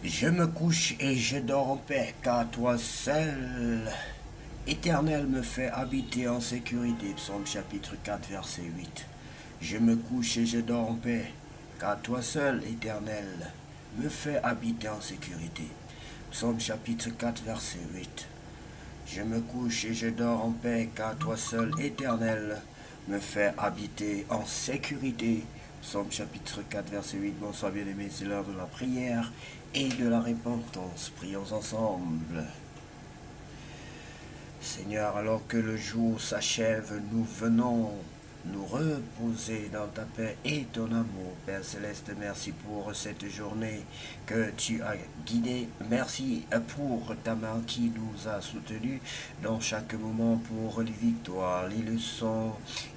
Je me couche et je dors en paix, car toi seul, Éternel, me fait habiter en sécurité. Psaume chapitre 4, verset 8. Je me couche et je dors en paix, car toi seul, Éternel, me fait habiter en sécurité. Psaume chapitre 4, verset 8. Je me couche et je dors en paix, car toi seul, Éternel, me fait habiter en sécurité. Psaume chapitre 4, verset 8. Bonsoir bien-aimés, c'est l'heure de la prière et de la repentance. Prions ensemble. Seigneur, alors que le jour s'achève, nous venons nous reposer dans ta paix et ton amour. Père Céleste, merci pour cette journée que tu as guidée. Merci pour ta main qui nous a soutenus dans chaque moment pour les victoires, les leçons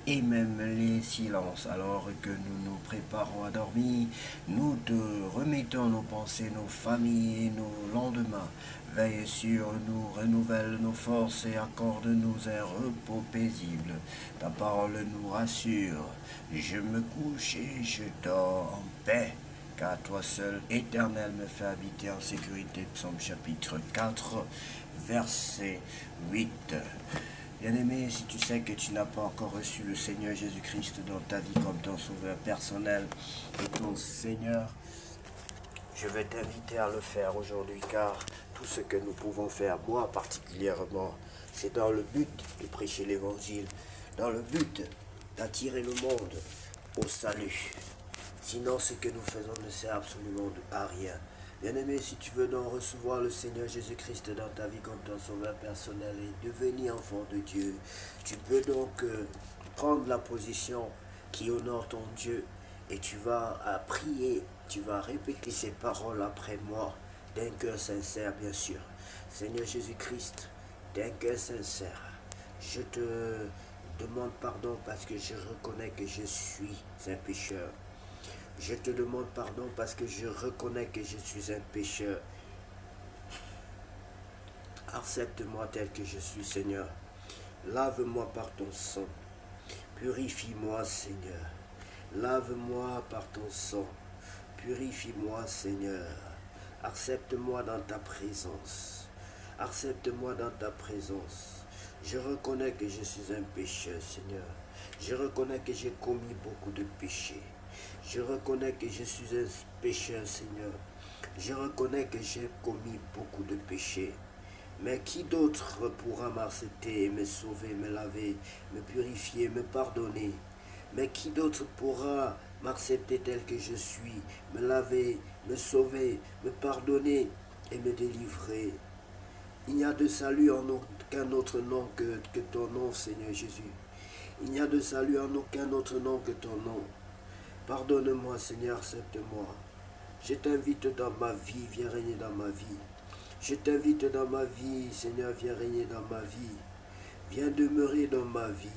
et même les silences. Alors que nous nous préparons à dormir, nous te remettons nos pensées, nos familles et nos lendemains. Veille sur nous, renouvelle nos forces et accorde-nous un repos paisible. Ta parole nous rassure. Je me couche et je dors en paix, car toi seul, Éternel, me fait habiter en sécurité. Psaume chapitre 4, verset 8. Bien-aimé, si tu sais que tu n'as pas encore reçu le Seigneur Jésus-Christ dans ta vie comme ton sauveur personnel et ton Seigneur, je vais t'inviter à le faire aujourd'hui, car tout ce que nous pouvons faire, moi particulièrement, c'est dans le but de prêcher l'évangile, dans le but d'attirer le monde au salut. Sinon, ce que nous faisons ne sert absolument à rien. Bien-aimé, si tu veux donc recevoir le Seigneur Jésus-Christ dans ta vie comme ton sauveur personnel et devenir enfant de Dieu, tu peux donc prendre la position qui honore ton Dieu et tu vas prier, tu vas répéter ces paroles après moi, d'un cœur sincère bien sûr. Seigneur Jésus-Christ, d'un cœur sincère, je te demande pardon parce que je reconnais que je suis un pécheur. Je te demande pardon parce que je reconnais que je suis un pécheur. Accepte-moi tel que je suis, Seigneur. Lave-moi par ton sang. Purifie-moi, Seigneur. Lave-moi par ton sang. Purifie-moi, Seigneur. Accepte-moi dans ta présence. Accepte-moi dans ta présence. Je reconnais que je suis un pécheur, Seigneur. Je reconnais que j'ai commis beaucoup de péchés. Je reconnais que je suis un pécheur, Seigneur. Je reconnais que j'ai commis beaucoup de péchés. Mais qui d'autre pourra m'accepter, me sauver, me laver, me purifier, me pardonner? Mais qui d'autre pourra m'accepter tel que je suis, me laver, me sauver, me pardonner et me délivrer? Il n'y a de salut en aucun autre nom que ton nom, Seigneur Jésus. Il n'y a de salut en aucun autre nom que ton nom. Pardonne-moi, Seigneur, accepte-moi. Je t'invite dans ma vie, viens régner dans ma vie. Je t'invite dans ma vie, Seigneur, viens régner dans ma vie. Viens demeurer dans ma vie.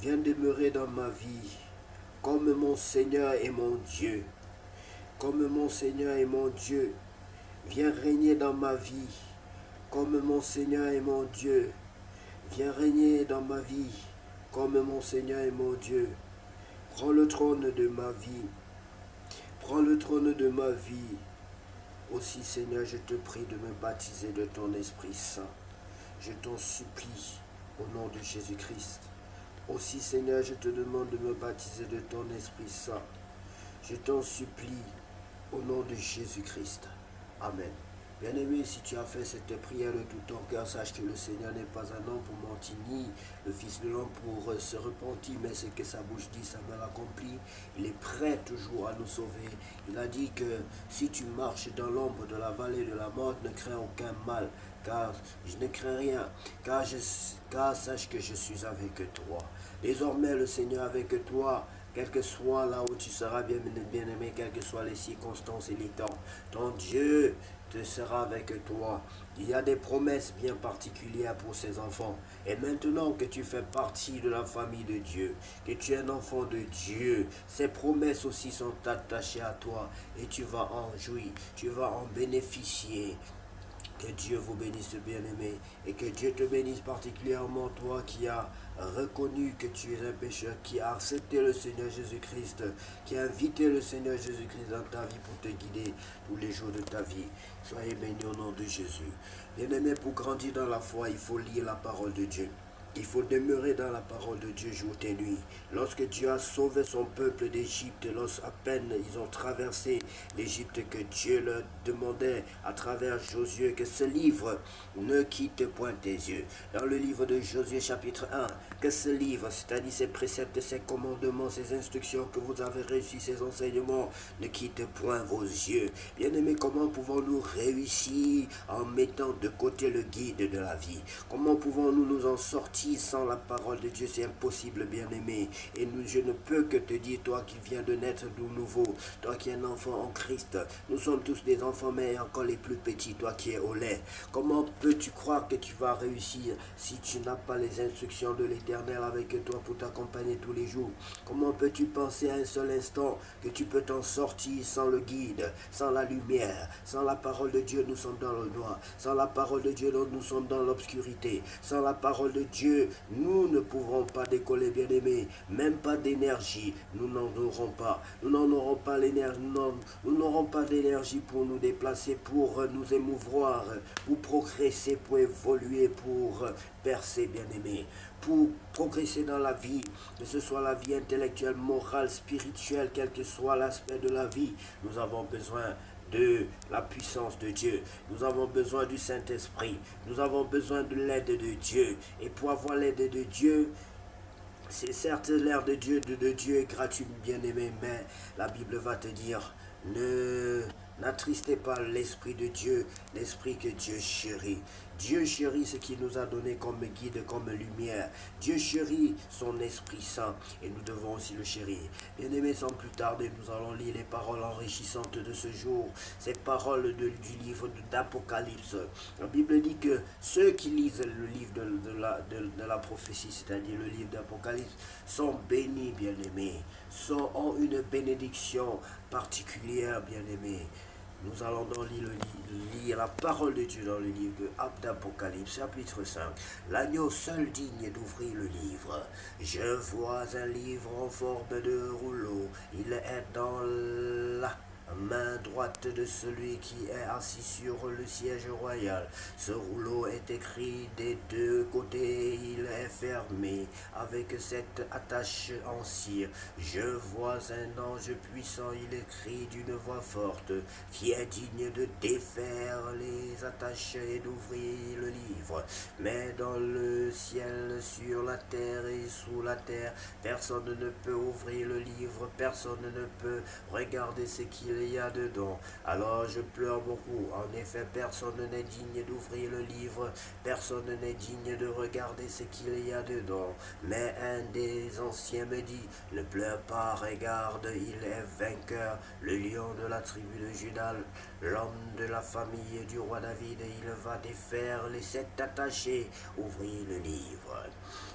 Viens demeurer dans ma vie, comme mon Seigneur et mon Dieu. Comme mon Seigneur et mon Dieu. Viens régner dans ma vie, comme mon Seigneur et mon Dieu. Viens régner dans ma vie, comme mon Seigneur et mon Dieu. Prends le trône de ma vie. Prends le trône de ma vie. Aussi, Seigneur, je te prie de me baptiser de ton Esprit Saint. Je t'en supplie, au nom de Jésus-Christ. Aussi, Seigneur, je te demande de me baptiser de ton Esprit Saint. Je t'en supplie, au nom de Jésus-Christ. Amen. Bien-aimé, si tu as fait cette prière de tout ton cœur, sache que le Seigneur n'est pas un homme pour mentir, ni le Fils de l'homme pour se repentir, mais ce que sa bouche dit, sa main l'accomplit. Il est prêt toujours à nous sauver. Il a dit que si tu marches dans l'ombre de la vallée de la mort, ne crains aucun mal, car je ne crains rien, car sache que je suis avec toi. Désormais, le Seigneur avec toi, quel que soit là où tu seras bien-aimé, quelles que soient les circonstances et les temps, ton Dieu te sera avec toi. Il y a des promesses bien particulières pour ses enfants. Et maintenant que tu fais partie de la famille de Dieu, que tu es un enfant de Dieu, ces promesses aussi sont attachées à toi et tu vas en jouir, tu vas en bénéficier. Que Dieu vous bénisse, bien-aimé, et que Dieu te bénisse particulièrement, toi qui as reconnu que tu es un pécheur, qui a accepté le Seigneur Jésus-Christ, qui a invité le Seigneur Jésus-Christ dans ta vie pour te guider tous les jours de ta vie. Soyez bénis au nom de Jésus. Bien-aimé, pour grandir dans la foi, il faut lire la parole de Dieu. Il faut demeurer dans la parole de Dieu jour et nuit. Lorsque Dieu a sauvé son peuple d'Égypte, lorsqu'à peine ils ont traversé l'Égypte, que Dieu leur demandait à travers Josué que ce livre ne quitte point tes yeux. Dans le livre de Josué chapitre 1, que ce livre, c'est-à-dire ces préceptes, ces commandements, ces instructions que vous avez reçus, ces enseignements, ne quitte point vos yeux. Bien-aimés, comment pouvons-nous réussir en mettant de côté le guide de la vie? Comment pouvons-nous nous en sortir sans la parole de Dieu? C'est impossible, bien-aimé. Et je ne peux que te dire, toi qui viens de naître de nouveau, toi qui es un enfant en Christ, nous sommes tous des enfants, mais encore les plus petits, toi qui es au lait. Comment peux-tu croire que tu vas réussir si tu n'as pas les instructions de l'Éternel avec toi pour t'accompagner tous les jours? Comment peux-tu penser à un seul instant que tu peux t'en sortir sans le guide, sans la lumière? Sans la parole de Dieu, nous sommes dans le noir. Sans la parole de Dieu, nous sommes dans l'obscurité. Sans la parole de Dieu, nous ne pouvons pas décoller, bien-aimés. Même pas d'énergie, nous n'en aurons pas. Nous n'en aurons pas l'énergie, nous n'aurons pas d'énergie pour nous déplacer, pour nous émouvoir, pour progresser, pour évoluer, pour percer, bien-aimés. Pour progresser dans la vie, que ce soit la vie intellectuelle, morale, spirituelle, quel que soit l'aspect de la vie, nous avons besoin de la puissance de Dieu. Nous avons besoin du Saint-Esprit. Nous avons besoin de l'aide de Dieu. Et pour avoir l'aide de Dieu, c'est certes l'aide de Dieu est gratuite, bien-aimé, mais la Bible va te dire, n'attristez pas l'Esprit de Dieu, l'Esprit que Dieu chérit. Dieu chérit ce qu'il nous a donné comme guide, comme lumière. Dieu chérit son Esprit Saint et nous devons aussi le chérir. Bien-aimés, sans plus tarder, nous allons lire les paroles enrichissantes de ce jour. Ces paroles du livre d'Apocalypse. La Bible dit que ceux qui lisent le livre de la prophétie, c'est-à-dire le livre d'Apocalypse, sont bénis, bien-aimés, ont une bénédiction particulière, bien-aimés. Nous allons donc lire la parole de Dieu dans le livre d'Apocalypse, chapitre 5. L'agneau seul digne d'ouvrir le livre. Je vois un livre en forme de rouleau. Il est dans la main droite de celui qui est assis sur le siège royal. Ce rouleau est écrit des deux côtés, il est fermé avec cette attache en cire. Je vois un ange puissant, il écrit d'une voix forte, qui est digne de défaire les attaches et d'ouvrir le livre. Mais dans le ciel, sur la terre et sous la terre, personne ne peut ouvrir le livre, personne ne peut regarder ce qu'il y a dedans. Alors je pleure beaucoup. En effet, personne n'est digne d'ouvrir le livre, personne n'est digne de regarder ce qu'il y a dedans. Mais un des anciens me dit, ne pleure pas, regarde, il est vainqueur, le lion de la tribu de Juda, l'homme de la famille du roi David, et il va défaire les 7 attachés, ouvrir le livre.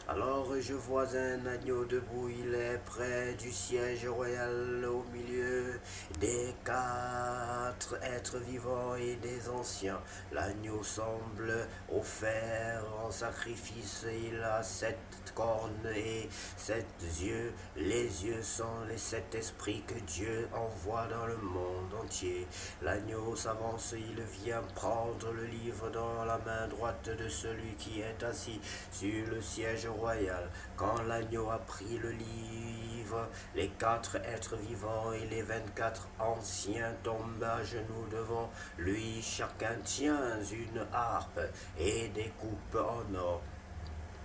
Alors je vois un agneau debout, il est près du siège royal au milieu des 4 êtres vivants et des anciens. L'agneau semble offert en sacrifice, il a 7 cornes et 7 yeux. Les yeux sont les 7 esprits que Dieu envoie dans le monde entier. L'agneau s'avance, il vient prendre le livre dans la main droite de celui qui est assis sur le siège royal. Quand l'agneau a pris le livre, les 4 êtres vivants et les 24 anciens tombent à genoux devant lui. Chacun tient une harpe et des coupes en or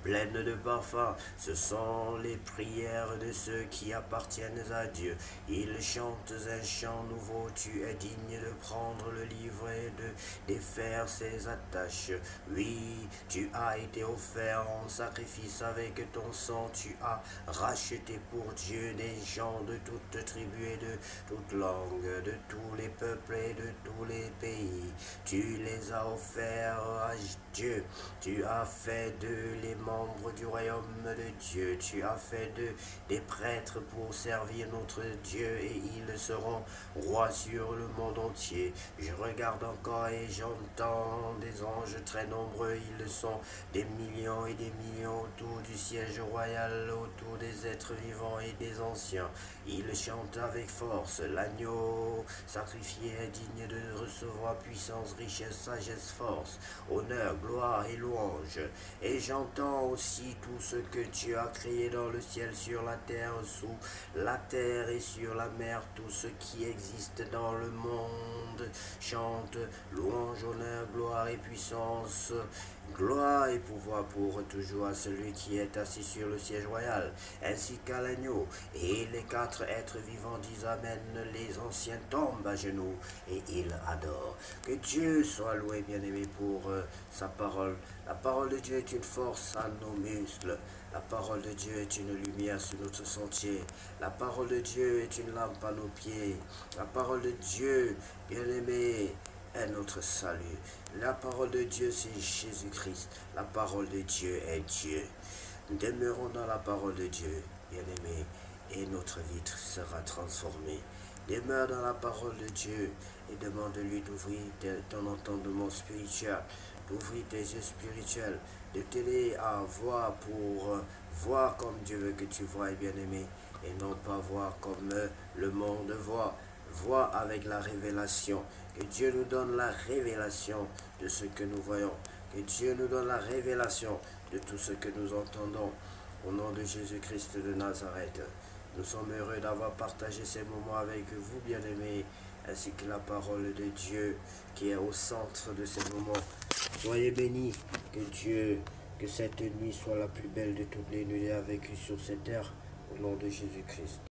pleines de parfums. Ce sont les prières de ceux qui appartiennent à Dieu. Ils chantent un chant nouveau. Tu es digne de prendre le livre et de défaire ses attaches. Oui, tu as été offert en sacrifice avec ton sang. Tu as racheté pour Dieu des gens de toute tribu et de toute langue, de tous les peuples et de tous les pays. Tu les as offerts à Dieu. Tu as fait d'eux les membres du royaume de Dieu. Tu as fait d'eux des prêtres pour servir notre Dieu et ils seront rois sur le monde entier. Je regarde encore et j'entends des anges très nombreux. Ils sont des millions et des millions autour du siège royal, autour des êtres vivants et des anciens. Ils chantent avec force. L'agneau sacrifié est digne de recevoir puissance, richesse, sagesse, force, honneur, gloire et louange. Et j'entends aussi tout ce que Dieu a créé dans le ciel, sur la terre, sous la terre et sur la mer. Tout ce qui existe dans le monde chante louange, honneur, gloire et puissance. Gloire et pouvoir pour toujours à celui qui est assis sur le siège royal, ainsi qu'à l'agneau. Et les quatre êtres vivants disent Amen. Les anciens tombent à genoux et ils adorent. Que Dieu soit loué, bien-aimé, pour sa parole. La parole de Dieu est une force à nos muscles. La parole de Dieu est une lumière sur notre sentier. La parole de Dieu est une lampe à nos pieds. La parole de Dieu, bien-aimé, est notre salut. La parole de Dieu, c'est Jésus-Christ. La parole de Dieu est Dieu. Demeurons dans la parole de Dieu, bien-aimé, et notre vie sera transformée. Demeure dans la parole de Dieu et demande-lui d'ouvrir ton entendement spirituel, d'ouvrir tes yeux spirituels, de t'aider à voir pour voir comme Dieu veut que tu vois, bien-aimé, et non pas voir comme le monde voit. Vois avec la révélation. Que Dieu nous donne la révélation de ce que nous voyons. Que Dieu nous donne la révélation de tout ce que nous entendons. Au nom de Jésus-Christ de Nazareth, nous sommes heureux d'avoir partagé ces moments avec vous, bien-aimés, ainsi que la parole de Dieu qui est au centre de ces moments. Soyez bénis. Que Dieu, que cette nuit soit la plus belle de toutes les nuits vécues sur cette terre. Au nom de Jésus-Christ.